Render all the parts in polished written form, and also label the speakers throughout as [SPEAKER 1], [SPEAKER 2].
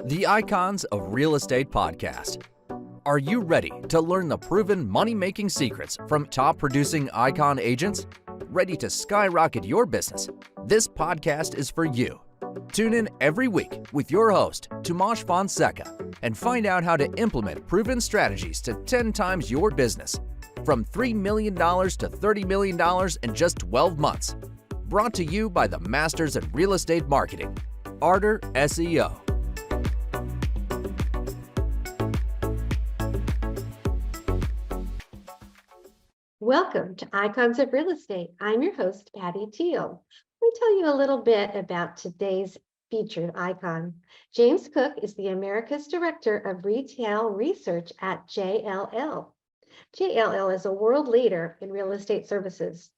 [SPEAKER 1] The Icons of Real Estate podcast. Are you ready to learn the proven money-making secrets from top-producing icon agents? Ready to skyrocket your business? This podcast is for you. Tune in every week with your host, Tomasz Fonseca, and find out how to implement proven strategies to 10 times your business, from $3 million to $30 million in just 12 months. Brought to you by the Masters at Real Estate Marketing, Ardor SEO.
[SPEAKER 2] Welcome to Icons of Real Estate. I'm your host, Patty Teal. Let me tell you a little bit about today's featured icon. James Cook is the America's Director of Retail Research at JLL. JLL is a world leader in real estate services.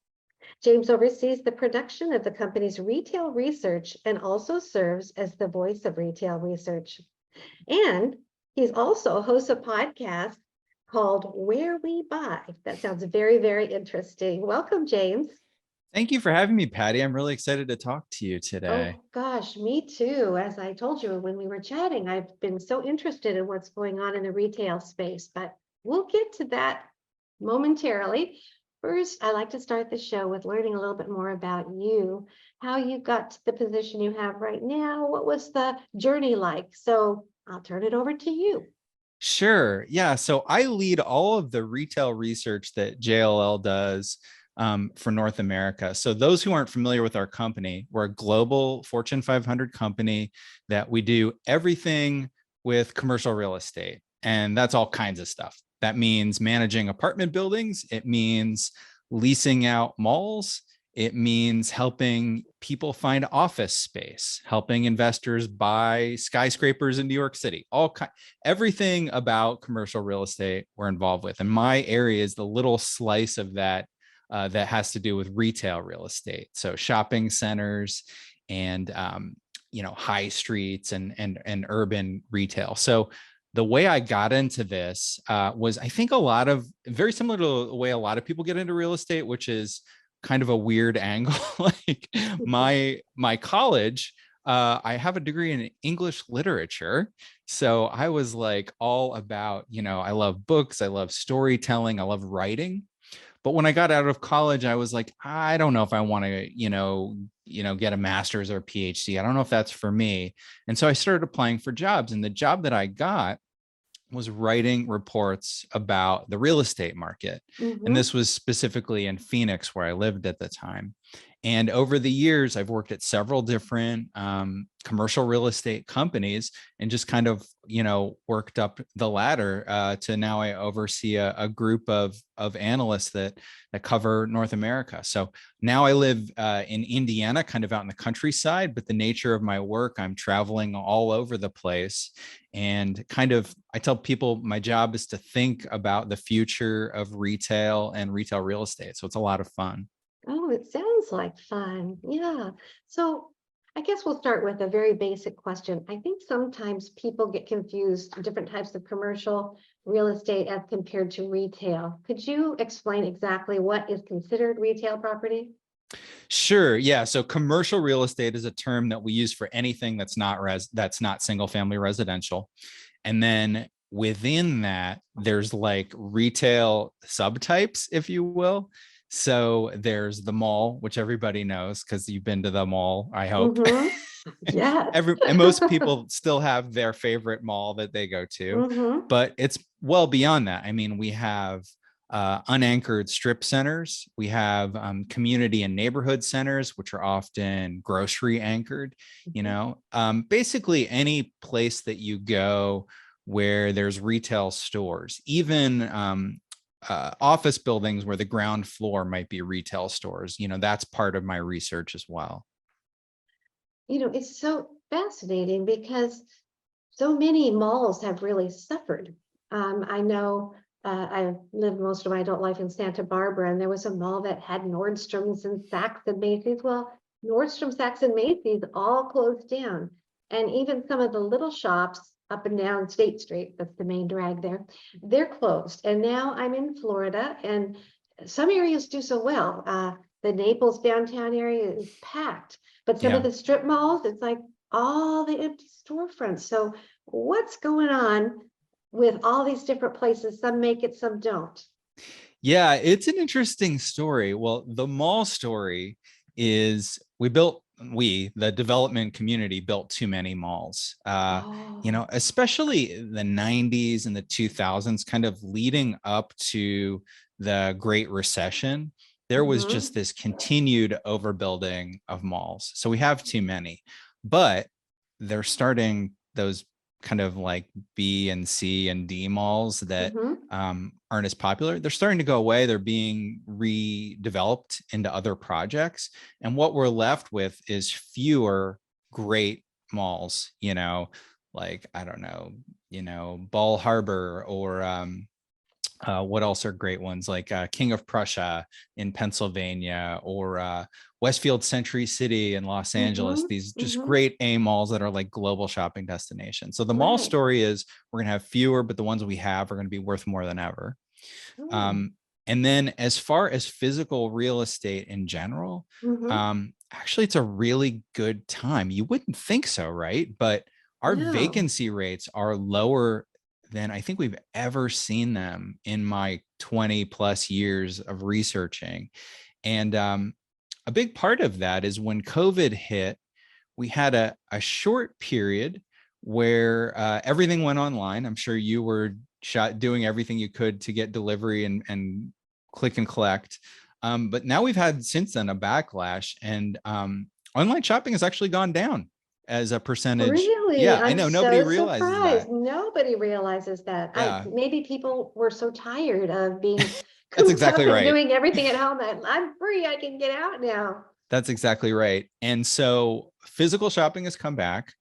[SPEAKER 2] James oversees the production of the company's retail research and also serves as the voice of retail research. And he's also hosts a podcast called Where We Buy. That sounds very, very interesting. Welcome, James.
[SPEAKER 3] Thank you for having me, Patty. I'm really excited to talk to you today.
[SPEAKER 2] Oh gosh, me too. As I told you when we were chatting, I've been so interested in what's going on in the retail space, but we'll get to that momentarily. First, I like to start the show with learning a little bit more about you, how you got to the position you have right now. What was the journey like? So I'll turn it over to you.
[SPEAKER 3] Sure. Yeah. So I lead all of the retail research that JLL does for North America. So those who aren't familiar with our company, we're a global Fortune 500 company that we do everything with commercial real estate. And that's all kinds of stuff. That means managing apartment buildings. It means leasing out malls. It means helping people find office space, helping investors buy skyscrapers in New York City, everything about commercial real estate we're involved with. And my area is the little slice of that that has to do with retail real estate. So shopping centers and, high streets and urban retail. So the way I got into this was, I think, very similar to the way a lot of people get into real estate, which is kind of a weird angle. Like my college, I have a degree in English literature. So I was like all about, I love books, I love storytelling, I love writing. But when I got out of college, I was like, I don't know if I want to, get a master's or a PhD. I don't know if that's for me. And so I started applying for jobs. And the job that I got was writing reports about the real estate market.
[SPEAKER 2] Mm-hmm.
[SPEAKER 3] And this was specifically in Phoenix, where I lived at the time. And over the years, I've worked at several different commercial real estate companies and just kind of, worked up the ladder to now I oversee a group of analysts that cover North America. So now I live in Indiana, kind of out in the countryside, but the nature of my work, I'm traveling all over the place. And I tell people my job is to think about the future of retail and retail real estate. So it's a lot of fun.
[SPEAKER 2] Oh, it sounds like fun. Yeah. So I guess we'll start with a very basic question. I think sometimes people get confused different types of commercial real estate as compared to retail. Could you explain exactly what is considered retail property?
[SPEAKER 3] Sure. Yeah. So commercial real estate is a term that we use for anything that's not single family residential. And then within that, there's like retail subtypes, if you will. So there's the mall, which everybody knows because you've been to the mall, I hope.
[SPEAKER 2] Mm-hmm. Yeah.
[SPEAKER 3] And most people still have their favorite mall that they go to,
[SPEAKER 2] Mm-hmm.
[SPEAKER 3] but it's well beyond that. I mean, we have unanchored strip centers. We have community and neighborhood centers, which are often grocery anchored. Basically any place that you go where there's retail stores, even office buildings where the ground floor might be retail stores. That's part of my research as well.
[SPEAKER 2] It's so fascinating because so many malls have really suffered. I know I lived most of my adult life in Santa Barbara, and there was a mall that had Nordstrom's and Saks and Macy's. Well, Nordstrom, Saks, and Macy's all closed down. And even some of the little shops up and down State Street, that's the main drag there, they're closed. And now I'm in Florida, and some areas do so well. The Naples downtown area is packed, but some of the strip malls, it's like all the empty storefronts. So what's going on with all these different places? Some make it, some don't.
[SPEAKER 3] Yeah, it's an interesting story. Well, the mall story is the development community built too many malls.
[SPEAKER 2] Oh.
[SPEAKER 3] Especially in the 90s and the 2000s, kind of leading up to the Great Recession, there was just this continued overbuilding of malls. So we have too many, but they're starting those kind of like B and C and D malls that aren't as popular. They're starting to go away. They're being redeveloped into other projects. And what we're left with is fewer great malls, like, I don't know, Ball Harbor, or what else are great ones, like King of Prussia in Pennsylvania, or Westfield Century City in Los Angeles. These just great A malls that are like global shopping destinations. So the mall
[SPEAKER 2] Right.
[SPEAKER 3] story is we're going to have fewer, but the ones we have are going to be worth more than ever. And then as far as physical real estate in general, actually, it's a really good time. You wouldn't think so, right? But our
[SPEAKER 2] No.
[SPEAKER 3] vacancy rates are lower than I think we've ever seen them in my 20 plus years of researching. And a big part of that is when COVID hit, we had a short period where everything went online. I'm sure you were doing everything you could to get delivery and click and collect. But now we've had since then a backlash, and online shopping has actually gone down as a percentage.
[SPEAKER 2] Really?
[SPEAKER 3] Yeah, I
[SPEAKER 2] I'm
[SPEAKER 3] know nobody
[SPEAKER 2] so
[SPEAKER 3] realizes
[SPEAKER 2] surprised.
[SPEAKER 3] that.
[SPEAKER 2] Nobody realizes that.
[SPEAKER 3] Yeah,
[SPEAKER 2] Maybe people were so tired of being
[SPEAKER 3] that's
[SPEAKER 2] cooped up
[SPEAKER 3] exactly
[SPEAKER 2] and
[SPEAKER 3] right.
[SPEAKER 2] doing everything at home. I'm free. I can get out now.
[SPEAKER 3] That's exactly right. And so physical shopping has come back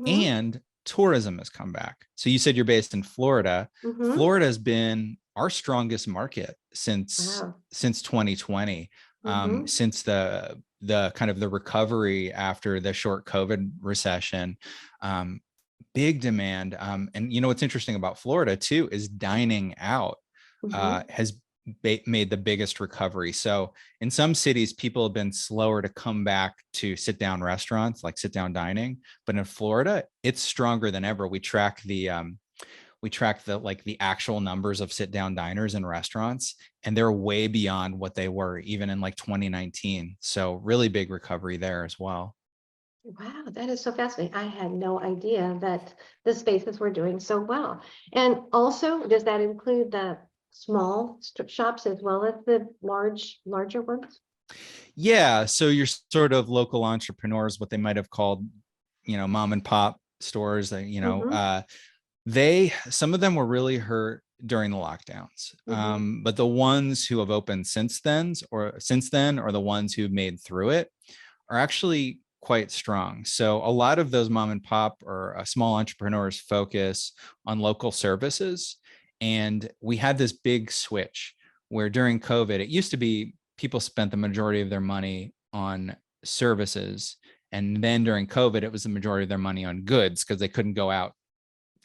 [SPEAKER 3] and tourism has come back. So you said you're based in Florida. Florida has been our strongest market since 2020, since the kind of the recovery after the short COVID recession. Big demand. And what's interesting about Florida too is dining out has made the biggest recovery. So in some cities, people have been slower to come back to sit down restaurants, like sit down dining. But in Florida, it's stronger than ever. We track the actual numbers of sit down diners in restaurants, and they're way beyond what they were even in like 2019. So really big recovery there as well.
[SPEAKER 2] Wow, that is so fascinating. I had no idea that the spaces were doing so well. And also, does that include the small shops as well as the larger ones?
[SPEAKER 3] Yeah. So you're sort of local entrepreneurs, what they might have called, mom and pop stores, some of them were really hurt during the lockdowns. But the ones who have opened since then, or the ones who've made through it, are actually quite strong. So a lot of those mom and pop or small entrepreneurs focus on local services. And we had this big switch where during COVID, it used to be people spent the majority of their money on services. And then during COVID, it was the majority of their money on goods because they couldn't go out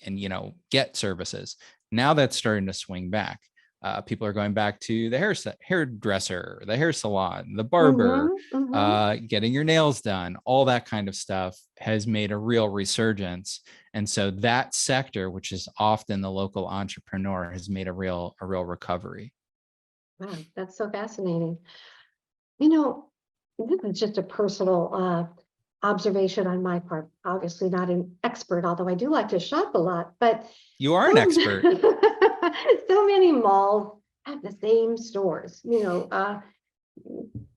[SPEAKER 3] and, get services. Now that's starting to swing back. People are going back to the hairdresser, the hair salon, the barber, getting your nails done. All that kind of stuff has made a real resurgence. And so that sector, which is often the local entrepreneur, has made a real recovery.
[SPEAKER 2] Wow, that's so fascinating. This is just a personal observation on my part. Obviously not an expert, although I do like to shop a lot, but
[SPEAKER 3] You are an expert.
[SPEAKER 2] so many malls have the same stores,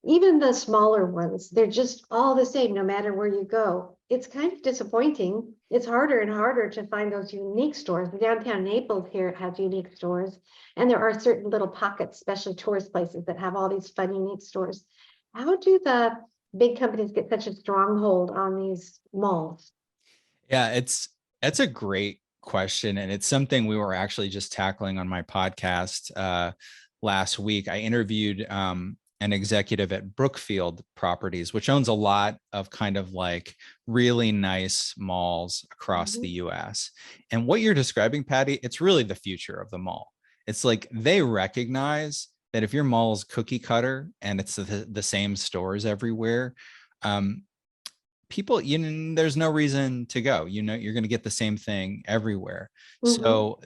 [SPEAKER 2] even the smaller ones, they're just all the same no matter where you go. It's kind of disappointing. It's harder and harder to find those unique stores. Downtown Naples here has unique stores, and there are certain little pockets, especially tourist places, that have all these fun, unique stores. How do the big companies get such a stronghold on these malls?
[SPEAKER 3] Yeah, that's a great question. And it's something we were actually just tackling on my podcast last week. I interviewed an executive at Brookfield Properties, which owns a lot of kind of like really nice malls across the US. And what you're describing, Patty, it's really the future of the mall. It's like they recognize that if your mall is cookie cutter and it's the same stores everywhere, people, there's no reason to go. You're going to get the same thing everywhere.
[SPEAKER 2] Mm-hmm.
[SPEAKER 3] So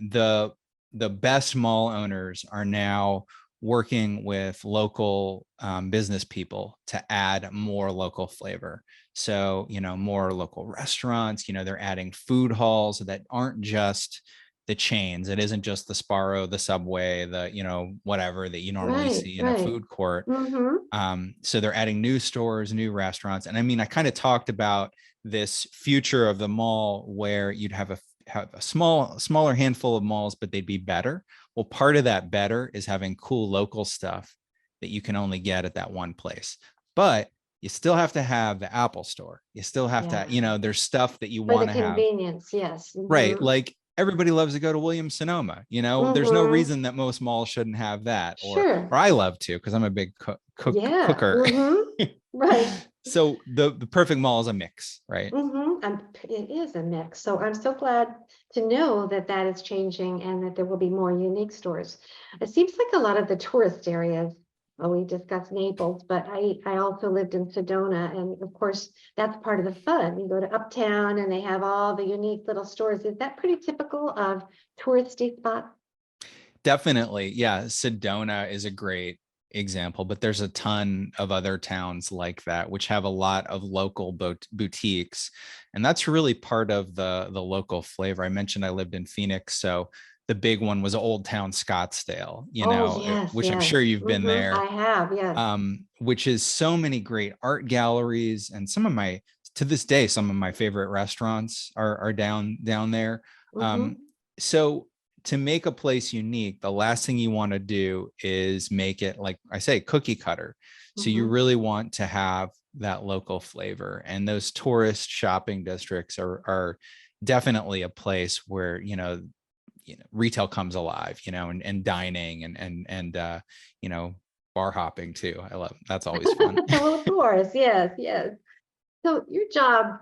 [SPEAKER 3] the best mall owners are now working with local business people to add more local flavor. So, more local restaurants, they're adding food halls that aren't just the chains. It isn't just the Sparrow, the Subway, the, whatever that you normally
[SPEAKER 2] Right,
[SPEAKER 3] see in a
[SPEAKER 2] right.
[SPEAKER 3] food court.
[SPEAKER 2] Mm-hmm.
[SPEAKER 3] So they're adding new stores, new restaurants. And I mean, I kind of talked about this future of the mall where you'd have a smaller handful of malls, but they'd be better. Well, part of that better is having cool local stuff that you can only get at that one place. But you still have to have the Apple store. You still have to, there's stuff that you
[SPEAKER 2] For the
[SPEAKER 3] want to have.
[SPEAKER 2] convenience, yes.
[SPEAKER 3] Right.
[SPEAKER 2] Mm-hmm.
[SPEAKER 3] Like everybody loves to go to Williams Sonoma. There's no
[SPEAKER 2] Mm-hmm.
[SPEAKER 3] reason that most malls shouldn't have that.
[SPEAKER 2] Sure.
[SPEAKER 3] Or I love to, because I'm a big
[SPEAKER 2] Yeah.
[SPEAKER 3] cooker.
[SPEAKER 2] Mm-hmm. Right.
[SPEAKER 3] So the perfect mall is a mix, right?
[SPEAKER 2] Mm-hmm. It is a mix. So I'm so glad to know that that is changing and that there will be more unique stores. It seems like a lot of the tourist areas, well, we discussed Naples, but I also lived in Sedona. And of course, that's part of the fun. You go to Uptown and they have all the unique little stores. Is that pretty typical of touristy spots?
[SPEAKER 3] Definitely. Yeah. Sedona is a great example, but there's a ton of other towns like that, which have a lot of local boutiques. And that's really part of the local flavor. I mentioned I lived in Phoenix. So the big one was Old Town Scottsdale,
[SPEAKER 2] Oh, yes,
[SPEAKER 3] which I'm
[SPEAKER 2] yes.
[SPEAKER 3] sure you've been
[SPEAKER 2] Mm-hmm. I
[SPEAKER 3] there.
[SPEAKER 2] have, yes.
[SPEAKER 3] Which is so many great art galleries, and to this day, some of my favorite restaurants are down there.
[SPEAKER 2] Mm-hmm.
[SPEAKER 3] So to make a place unique, the last thing you want to do is make it, like I say, cookie cutter. So you
[SPEAKER 2] Mm-hmm.
[SPEAKER 3] really want to have that local flavor, and those tourist shopping districts are definitely a place where retail comes alive, and dining and bar hopping too. I love, that's always fun.
[SPEAKER 2] Well, of course, yes, yes. So your job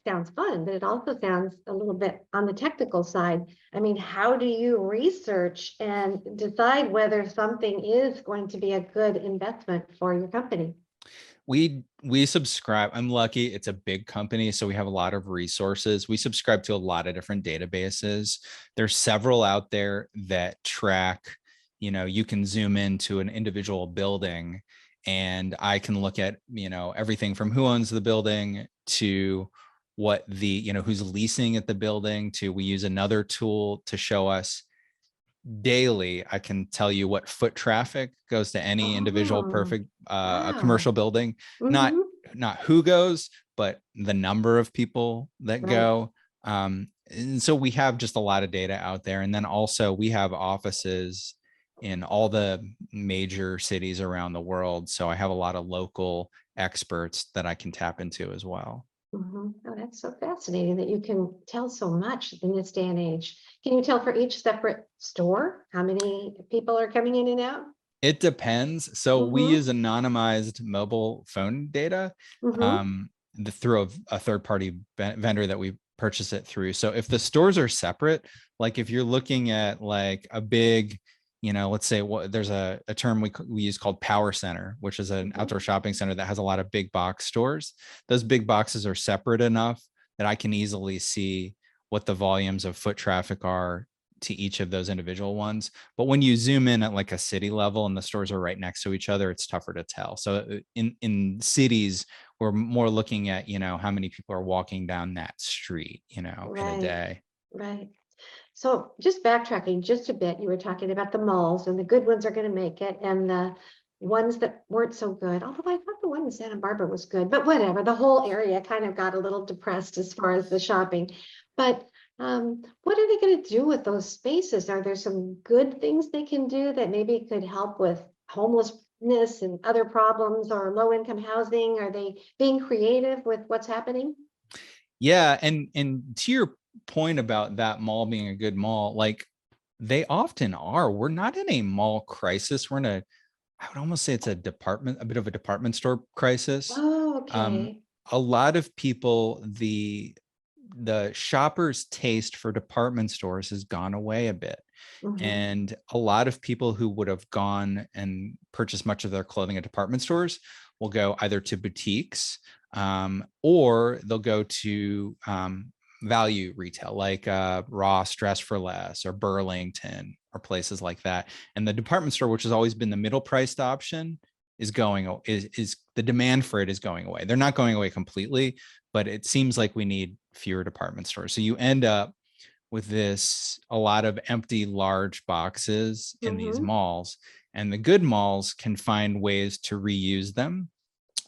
[SPEAKER 2] sounds fun, but it also sounds a little bit on the technical side. I mean, how do you research and decide whether something is going to be a good investment for your company?
[SPEAKER 3] We subscribe. I'm lucky, it's a big company, so we have a lot of resources. We subscribe to a lot of different databases. There's several out there that track, you can zoom into an individual building, and I can look at, everything from who owns the building to what who's leasing at the building, to we use another tool to show us daily. I can tell you what foot traffic goes to any individual
[SPEAKER 2] Oh,
[SPEAKER 3] perfect a
[SPEAKER 2] wow.
[SPEAKER 3] commercial building, not
[SPEAKER 2] Mm-hmm.
[SPEAKER 3] not who goes, but the number of people that
[SPEAKER 2] Right.
[SPEAKER 3] go. And so we have just a lot of data out there. And then also we have offices in all the major cities around the world. So I have a lot of local experts that I can tap into as well.
[SPEAKER 2] Mm-hmm. Oh, that's so fascinating that you can tell so much in this day and age. Can you tell for each separate store how many people are coming in and out?
[SPEAKER 3] It depends. So we
[SPEAKER 2] Mm-hmm.
[SPEAKER 3] use anonymized mobile phone data
[SPEAKER 2] Mm-hmm.
[SPEAKER 3] through a third-party vendor that we purchase it through. So if the stores are separate, like if you're looking at like a big, let's say there's a term we use called power center, which is an outdoor shopping center that has a lot of big box stores. Those big boxes are separate enough that I can easily see what the volumes of foot traffic are to each of those individual ones. But when you zoom in at like a city level and the stores are right next to each other, it's tougher to tell. So in cities, we're more looking at, how many people are walking down that street, in a
[SPEAKER 2] Right.
[SPEAKER 3] day.
[SPEAKER 2] Right. So just backtracking just a bit, you were talking about the malls and the good ones are going to make it and the ones that weren't so good. Although I thought the one in Santa Barbara was good, but whatever, the whole area kind of got a little depressed as far as the shopping. But what are they going to do with those spaces? Are there some good things they can do that maybe could help with homelessness and other problems or low income housing? Are they being creative with what's happening?
[SPEAKER 3] Yeah. And to your point about that mall being a good mall, like they often are. We're not in a mall crisis. We're in I would almost say it's a bit of a department store crisis.
[SPEAKER 2] Oh,
[SPEAKER 3] Um,
[SPEAKER 2] okay.
[SPEAKER 3] a lot of people, the shoppers' taste for department stores has gone away a bit.
[SPEAKER 2] Mm-hmm.
[SPEAKER 3] And a lot of people who would have gone and purchased much of their clothing at department stores will go either to boutiques or they'll go to value retail like Ross Dress for Less or Burlington or places like that. And the department store, which has always been the middle priced option, is the demand for it is going away. They're not going away completely, but it seems like we need fewer department stores. So you end up with a lot of empty large boxes in these malls, and the good malls can find ways to reuse them.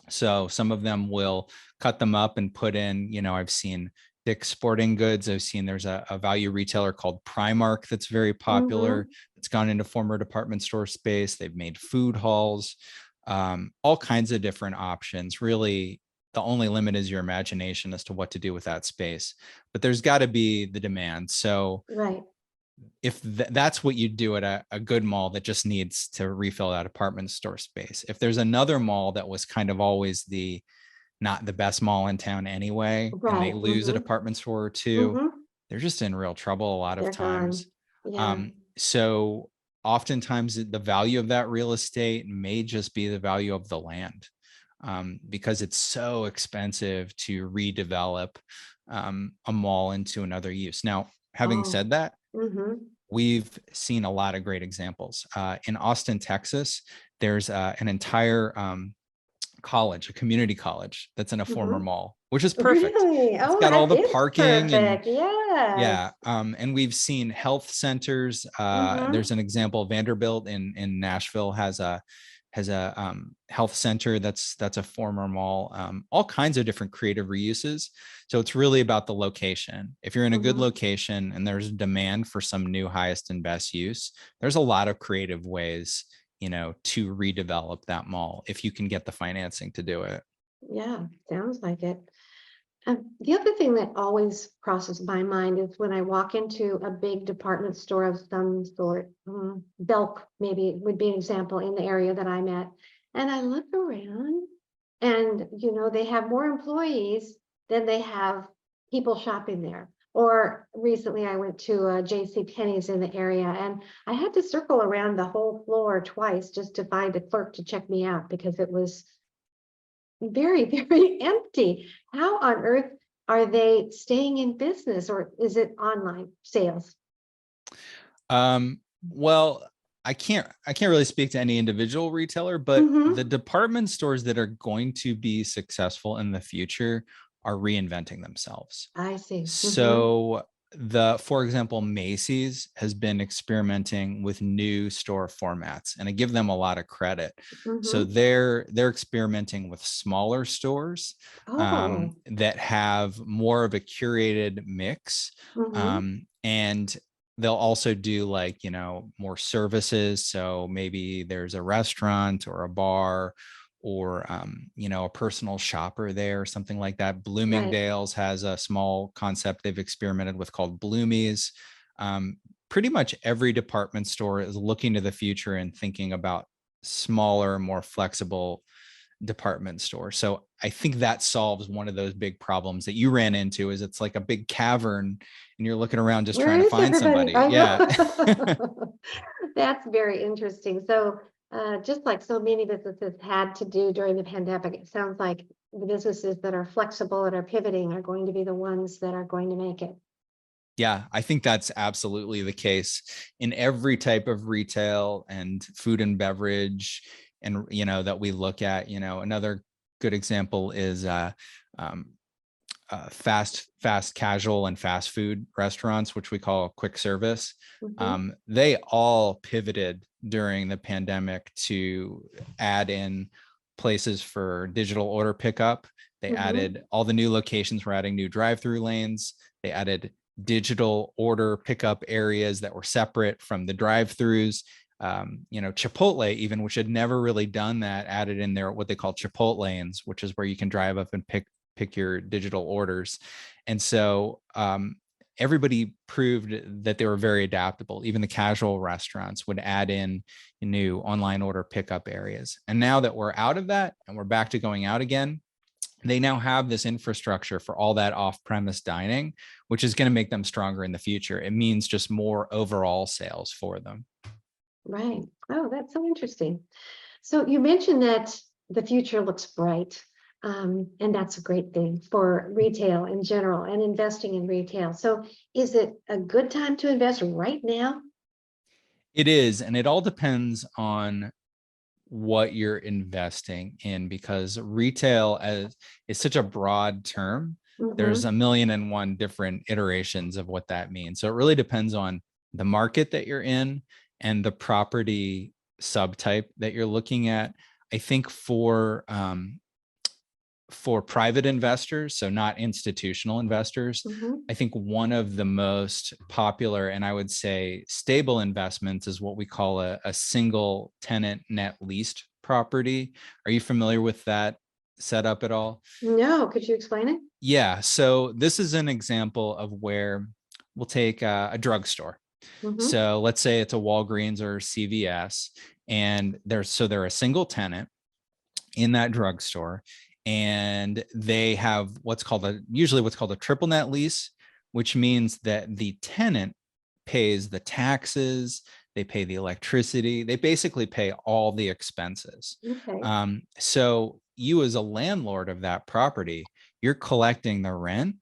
[SPEAKER 3] So some of them will cut them up and put in, I've seen Dick's Sporting Goods. I've seen there's a value retailer called Primark that's very popular. It's gone into former department store space. They've made food halls, all kinds of different options. Really, the only limit is your imagination as to what to do with that space. But there's got to be the demand. So
[SPEAKER 2] Right.
[SPEAKER 3] if that's what you do at a good mall that just needs to refill that department store space. If there's another mall that was kind of always not the best mall in town anyway, and they
[SPEAKER 2] Right.
[SPEAKER 3] lose a department store or two, they're just in real trouble a lot of
[SPEAKER 2] They're
[SPEAKER 3] times.
[SPEAKER 2] gone. Yeah.
[SPEAKER 3] So oftentimes the value of that real estate may just be the value of the land, because it's so expensive to redevelop a mall into another use. Now, having said that, we've seen a lot of great examples. In Austin, Texas, there's an entire college, a community college that's in a former mall, which is perfect.
[SPEAKER 2] Really?
[SPEAKER 3] It's
[SPEAKER 2] Oh,
[SPEAKER 3] got all
[SPEAKER 2] that
[SPEAKER 3] the
[SPEAKER 2] is
[SPEAKER 3] parking
[SPEAKER 2] perfect.
[SPEAKER 3] and
[SPEAKER 2] Yes.
[SPEAKER 3] yeah. And we've seen health centers. There's an example, Vanderbilt in Nashville has a health center that's a former mall, all kinds of different creative reuses. So it's really about the location. If you're in a good location and there's demand for some new highest and best use, there's a lot of creative ways, to redevelop that mall if you can get the financing to do it.
[SPEAKER 2] Yeah, sounds like it. The other thing that always crosses my mind is when I walk into a big department store of some sort, Belk maybe would be an example in the area that I'm at, and I look around and, they have more employees than they have people shopping there. Or recently I went to J.C. Penney's in the area, and I had to circle around the whole floor twice just to find a clerk to check me out because it was very, very empty. How on earth are they staying in business, or is it online sales?
[SPEAKER 3] Well, I can't really speak to any individual retailer, but the department stores that are going to be successful in the future are reinventing themselves.
[SPEAKER 2] I see.
[SPEAKER 3] So for example, Macy's has been experimenting with new store formats, and I give them a lot of credit. So they're experimenting with smaller stores
[SPEAKER 2] Oh.
[SPEAKER 3] that have more of a curated mix, and they'll also do more services. So maybe there's a restaurant or a bar or a personal shopper there, something like that. Bloomingdale's has a small concept they've experimented with called Bloomies. Pretty much every department store is looking to the future and thinking about smaller, more flexible department store. So I think that solves one of those big problems that you ran into, is it's like a big cavern and you're looking around just trying to find somebody. Yeah.
[SPEAKER 2] That's very interesting. So just like so many businesses had to do during the pandemic, it sounds like the businesses that are flexible and are pivoting are going to be the ones that are going to make it.
[SPEAKER 3] Yeah, I think that's absolutely the case in every type of retail and food and beverage, and that we look at. Another good example is fast casual and fast food restaurants, which we call quick service. They all pivoted during the pandemic to add in places for digital order pickup. They added all the new locations were adding new drive-through lanes. They added digital order pickup areas that were separate from the drive-throughs. Chipotle, even, which had never really done that, added in there what they call Chipotle lanes, which is where you can drive up and pick your digital orders. And so everybody proved that they were very adaptable. Even the casual restaurants would add in new online order pickup areas. And now that we're out of that and we're back to going out again, they now have this infrastructure for all that off-premise dining, which is going to make them stronger in the future. It means just more overall sales for them.
[SPEAKER 2] Right. Oh, that's so interesting. So you mentioned that the future looks bright. And that's a great thing for retail in general and investing in retail. So is it a good time to invest right now?
[SPEAKER 3] It is, and it all depends on what you're investing in, because is such a broad term. There's a million and one different iterations of what that means. So it really depends on the market that you're in and the property subtype that you're looking at. I think for private investors, so not institutional investors, I think one of the most popular and I would say stable investments is what we call a single tenant net leased property. Are you familiar with that setup at all?
[SPEAKER 2] No, could you explain it?
[SPEAKER 3] Yeah, so this is an example of where we'll take a drugstore. So let's say it's a Walgreens or CVS, and they're a single tenant in that drugstore, and they have usually what's called a triple net lease, which means that the tenant pays the taxes, they pay the electricity, they basically pay all the expenses.
[SPEAKER 2] Okay.
[SPEAKER 3] So you as a landlord of that property, you're collecting the rent,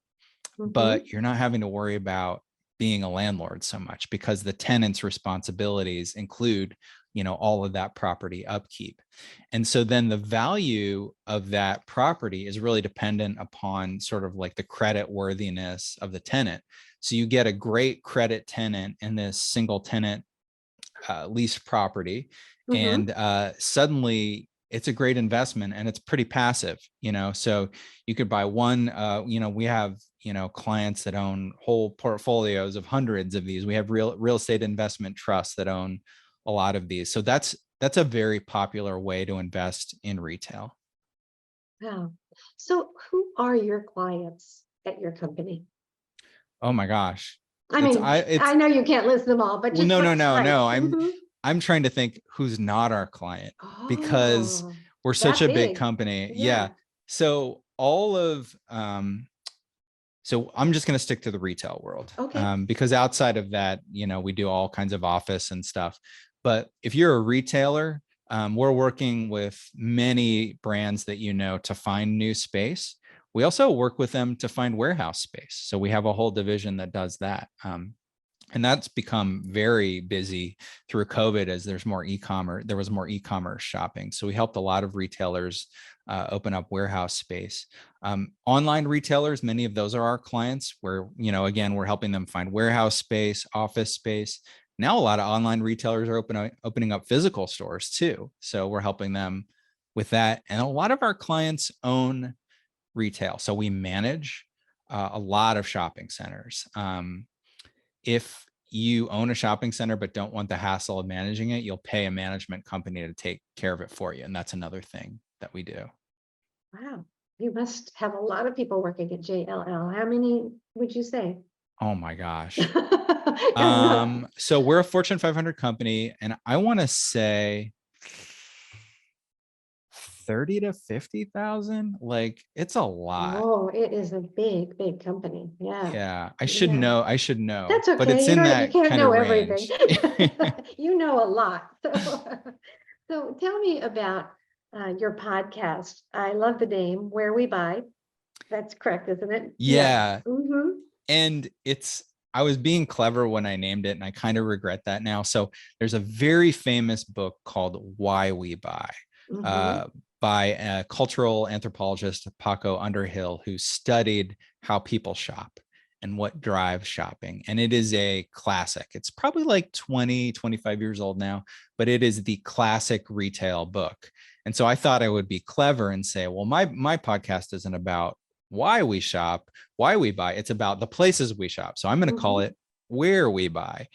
[SPEAKER 3] but you're not having to worry about being a landlord so much, because the tenant's responsibilities include, all of that property upkeep. And so then the value of that property is really dependent upon sort of like the credit worthiness of the tenant. So you get a great credit tenant in this single tenant leased property, and suddenly it's a great investment and it's pretty passive, so you could buy one, we have, clients that own whole portfolios of hundreds of these. We have real estate investment trusts that own a lot of these. So that's a very popular way to invest in retail.
[SPEAKER 2] Wow. So who are your clients at your company?
[SPEAKER 3] Oh my gosh.
[SPEAKER 2] I mean, I know you can't list them all, but
[SPEAKER 3] Well,
[SPEAKER 2] just
[SPEAKER 3] no,
[SPEAKER 2] like,
[SPEAKER 3] no.
[SPEAKER 2] mhm.
[SPEAKER 3] I'm trying to think who's not our client, because
[SPEAKER 2] Oh,
[SPEAKER 3] we're such
[SPEAKER 2] that
[SPEAKER 3] a big
[SPEAKER 2] big.
[SPEAKER 3] company. Yeah.
[SPEAKER 2] Yeah.
[SPEAKER 3] So so I'm just going to stick to the retail world,
[SPEAKER 2] Okay.
[SPEAKER 3] because outside of that, we do all kinds of office and stuff. But if you're a retailer, we're working with many brands that to find new space. We also work with them to find warehouse space. So we have a whole division that does that. And that's become very busy through COVID as there was more e-commerce shopping. So we helped a lot of retailers open up warehouse space. Online retailers, many of those are our clients where, again, we're helping them find warehouse space, office space. Now, a lot of online retailers are opening up physical stores too. So we're helping them with that. And a lot of our clients own retail. So we manage a lot of shopping centers. If you own a shopping center but don't want the hassle of managing it, you'll pay a management company to take care of it for you. And that's another thing that we do.
[SPEAKER 2] Wow. You must have a lot of people working at JLL. How many would you say?
[SPEAKER 3] Oh my gosh.
[SPEAKER 2] 'Cause
[SPEAKER 3] So we're a Fortune 500 company, and I want to say 30 to 50,000. Like, it's a lot.
[SPEAKER 2] oh, it is a big, big company. Yeah.
[SPEAKER 3] Yeah, I should
[SPEAKER 2] Yeah.
[SPEAKER 3] know. I should know,
[SPEAKER 2] That's
[SPEAKER 3] but it's
[SPEAKER 2] okay.
[SPEAKER 3] in
[SPEAKER 2] You
[SPEAKER 3] that
[SPEAKER 2] can't
[SPEAKER 3] kind of
[SPEAKER 2] know everything.
[SPEAKER 3] range.
[SPEAKER 2] You know a lot. So tell me about your podcast. I love the name Where We Buy. That's correct, isn't it? Yeah.
[SPEAKER 3] Yeah.
[SPEAKER 2] Mm-hmm.
[SPEAKER 3] And I was being clever when I named it, and I kind of regret that now. So there's a very famous book called Why We Buy,
[SPEAKER 2] Mm-hmm.
[SPEAKER 3] uh, by a cultural anthropologist, Paco Underhill, who studied how people shop and what drives shopping. And it is a classic. It's probably like 20, 25 years old now, but it is the classic retail book. And so I thought I would be clever and say, well, my podcast isn't about why we shop, why we buy. It's about the places we shop. So I'm going to call
[SPEAKER 2] Mm-hmm.
[SPEAKER 3] it Where We Buy.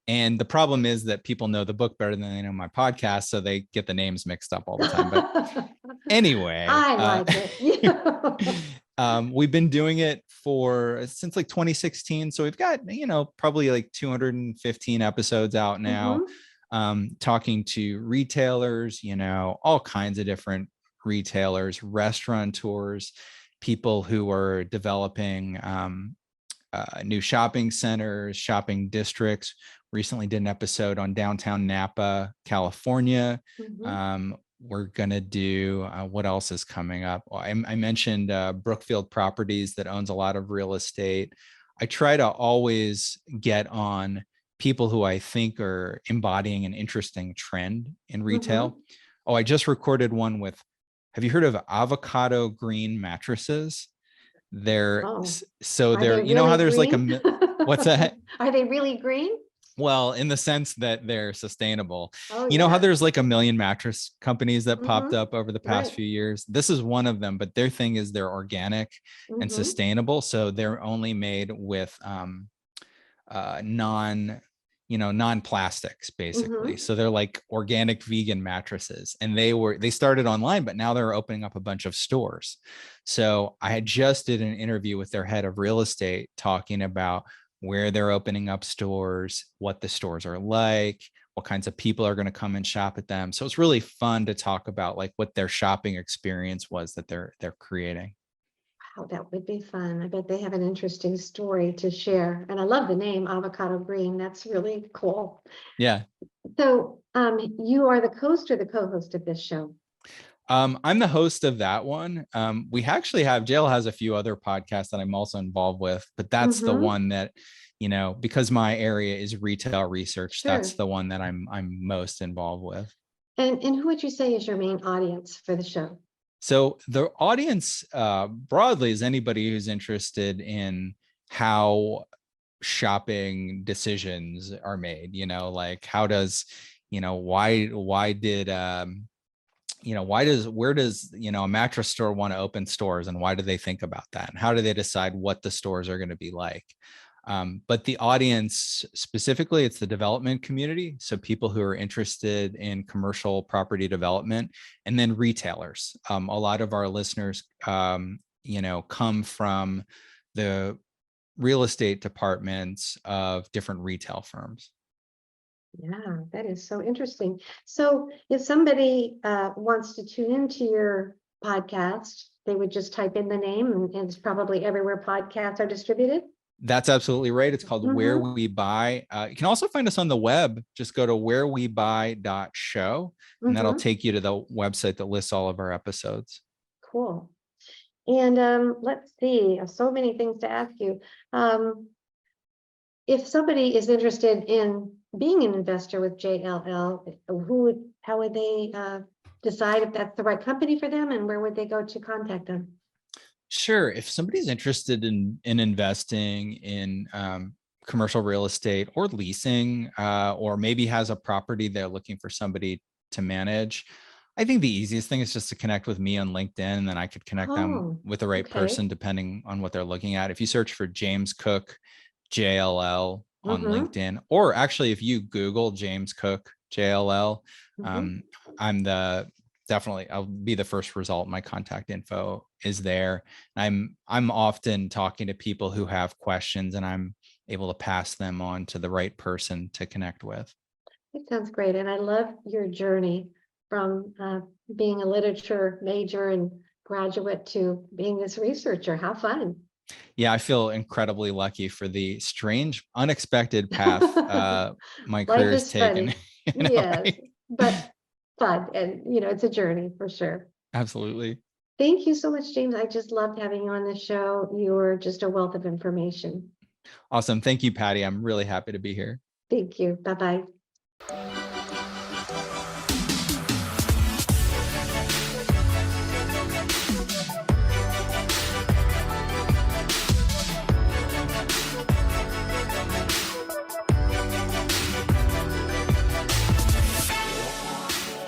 [SPEAKER 3] And the problem is that people know the book better than they know my podcast, so they get the names mixed up all the time. But anyway,
[SPEAKER 2] I like it.
[SPEAKER 3] we've been doing it since like 2016. So we've got, probably like 215 episodes out now, talking to retailers, all kinds of different retailers, restaurateurs, people who are developing new shopping centers, shopping districts. Recently did an episode on downtown Napa, California.
[SPEAKER 2] Mhm.
[SPEAKER 3] We're going to do, what else is coming up? Well, I mentioned Brookfield Properties that owns a lot of real estate. I try to always get on people who I think are embodying an interesting trend in retail. Oh, I just recorded one with, have you heard of avocado green mattresses? They're
[SPEAKER 2] Oh,
[SPEAKER 3] so
[SPEAKER 2] are
[SPEAKER 3] they're,
[SPEAKER 2] they
[SPEAKER 3] you know how
[SPEAKER 2] really
[SPEAKER 3] there's like
[SPEAKER 2] green?
[SPEAKER 3] what's that?
[SPEAKER 2] Are they really green?
[SPEAKER 3] Well, in the sense that they're sustainable.
[SPEAKER 2] Oh,
[SPEAKER 3] You know how
[SPEAKER 2] yeah.
[SPEAKER 3] there's like a million mattress companies that popped up over the past
[SPEAKER 2] Right.
[SPEAKER 3] few years? This is one of them, but their thing is they're organic and sustainable. So they're only made with non-plastics basically. So they're like organic vegan mattresses, and they started online, but now they're opening up a bunch of stores. So I had just did an interview with their head of real estate talking about where they're opening up stores, what the stores are like, what kinds of people are going to come and shop at them. So it's really fun to talk about like what their shopping experience was that they're creating.
[SPEAKER 2] Oh, that would be fun. I bet they have an interesting story to share. And I love the name Avocado Green. That's really cool.
[SPEAKER 3] Yeah.
[SPEAKER 2] So you are the host or the co-host of this show?
[SPEAKER 3] I'm the host of that one. We actually have, Jail has a few other podcasts that I'm also involved with, but that's the one that, because my area is retail research, that's
[SPEAKER 2] Sure.
[SPEAKER 3] the one that I'm most involved with.
[SPEAKER 2] And who would you say is your main audience for the show?
[SPEAKER 3] So the audience broadly is anybody who's interested in how shopping decisions are made, like how does, why did, where does, a mattress store want to open stores, and why do they think about that? And how do they decide what the stores are going to be like? But the audience specifically, it's the development community. So people who are interested in commercial property development, and then retailers. A lot of our listeners, come from the real estate departments of different retail firms.
[SPEAKER 2] Yeah, that is so interesting. So if somebody wants to tune into your podcast, they would just type in the name, and it's probably everywhere podcasts are distributed.
[SPEAKER 3] That's absolutely right. It's called Where We Buy. You can also find us on the web. Just go to wherewebuy.show, and that'll take you to the website that lists all of our episodes.
[SPEAKER 2] Cool. And let's see, so many things to ask you. If somebody is interested in being an investor with JLL, how would they decide if that's the right company for them, and where would they go to contact them?
[SPEAKER 3] Sure. If somebody's interested in investing in commercial real estate or leasing, or maybe has a property they're looking for somebody to manage, I think the easiest thing is just to connect with me on LinkedIn, and then I could connect them with the right person depending on what they're looking at. If you search for James Cook JLL on LinkedIn, or actually if you Google James Cook JLL, I'll be the first result. My contact info is there. I'm often talking to people who have questions, and I'm able to pass them on to the right person to connect with.
[SPEAKER 2] It sounds great. And I love your journey from being a literature major and graduate to being this researcher. How fun.
[SPEAKER 3] Yeah, I feel incredibly lucky for the strange, unexpected path my
[SPEAKER 2] Life
[SPEAKER 3] career has
[SPEAKER 2] is
[SPEAKER 3] taken.
[SPEAKER 2] funny. Yes, but fun. And, it's a journey for sure.
[SPEAKER 3] Absolutely.
[SPEAKER 2] Thank you so much, James. I just loved having you on the show. You're just a wealth of information.
[SPEAKER 3] Awesome. Thank you, Patty. I'm really happy to be here.
[SPEAKER 2] Thank you. Bye-bye.